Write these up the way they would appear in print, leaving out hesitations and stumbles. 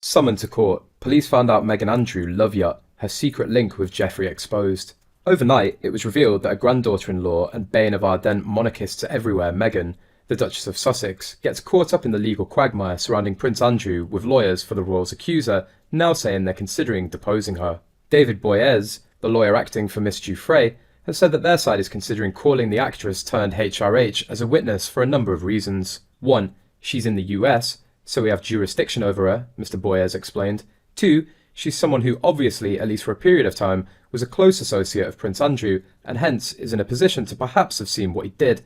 Summoned to court, police found out Meghan Andrew love Yacht, her secret link with Jeffrey exposed. Overnight, it was revealed that a granddaughter-in-law and bane of ardent monarchists everywhere, Meghan, the Duchess of Sussex, gets caught up in the legal quagmire surrounding Prince Andrew, with lawyers for the royal's accuser now saying they're considering deposing her. David Boyes, the lawyer acting for Miss Winfrey, has said that their side is considering calling the actress turned HRH as a witness for a number of reasons. 1. She's in the US, so we have jurisdiction over her, Mr. Boyes explained. 2. She's someone who obviously, at least for a period of time, was a close associate of Prince Andrew, and hence is in a position to perhaps have seen what he did,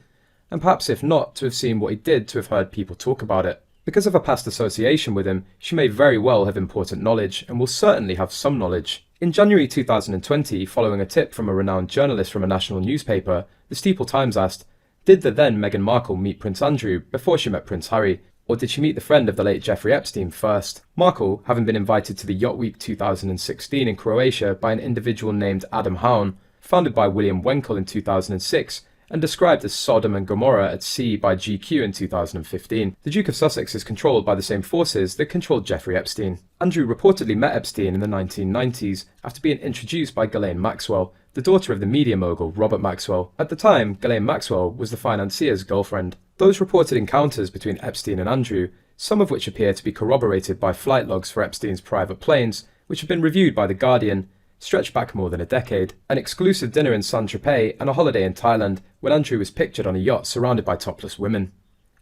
and perhaps if not, to have seen what he did to have heard people talk about it. Because of her past association with him, she may very well have important knowledge, and will certainly have some knowledge. In January 2020, following a tip from a renowned journalist from a national newspaper, the Steeple Times asked, did the then Meghan Markle meet Prince Andrew before she met Prince Harry, or did she meet the friend of the late Jeffrey Epstein first? Markle, having been invited to the Yacht Week 2016 in Croatia by an individual named Adam Haun, founded by William Wenkel in 2006, and described as Sodom and Gomorrah at sea by GQ in 2015. The Duke of Sussex is controlled by the same forces that controlled Jeffrey Epstein. Andrew reportedly met Epstein in the 1990s after being introduced by Ghislaine Maxwell, the daughter of the media mogul Robert Maxwell. At the time, Ghislaine Maxwell was the financier's girlfriend. Those reported encounters between Epstein and Andrew, some of which appear to be corroborated by flight logs for Epstein's private planes, which have been reviewed by The Guardian, stretch back more than a decade. An exclusive dinner in Saint-Tropez and a holiday in Thailand, when Andrew was pictured on a yacht surrounded by topless women.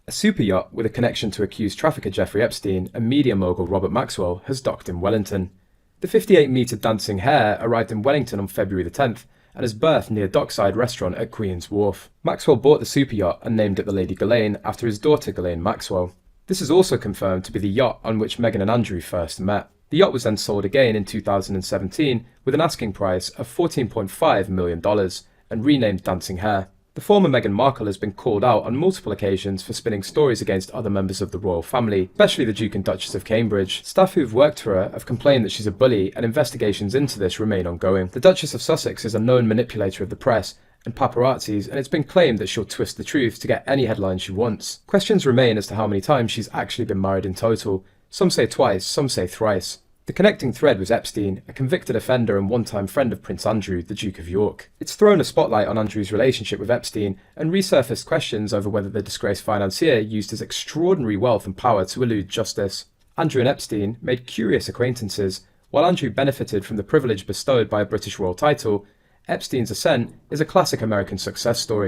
A super yacht with a connection to accused trafficker Jeffrey Epstein and media mogul Robert Maxwell has docked in Wellington. The 58-metre dancing hare arrived in Wellington on February the 10th and has berthed near Dockside Restaurant at Queen's Wharf. Maxwell bought the super yacht and named it the Lady Ghislaine after his daughter Ghislaine Maxwell. This is also confirmed to be the yacht on which Meghan and Andrew first met. The yacht was then sold again in 2017 with an asking price of $14.5 million and renamed Dancing Hare. The former Meghan Markle has been called out on multiple occasions for spinning stories against other members of the royal family, especially the Duke and Duchess of Cambridge. Staff who've worked for her have complained that she's a bully, and investigations into this remain ongoing. The Duchess of Sussex is a known manipulator of the press and paparazzis, and it's been claimed that she'll twist the truth to get any headline she wants. Questions remain as to how many times she's actually been married in total. Some say twice, some say thrice. The connecting thread was Epstein, a convicted offender and one-time friend of Prince Andrew, the Duke of York. It's thrown a spotlight on Andrew's relationship with Epstein and resurfaced questions over whether the disgraced financier used his extraordinary wealth and power to elude justice. Andrew and Epstein made curious acquaintances. While Andrew benefited from the privilege bestowed by a British royal title, Epstein's ascent is a classic American success story.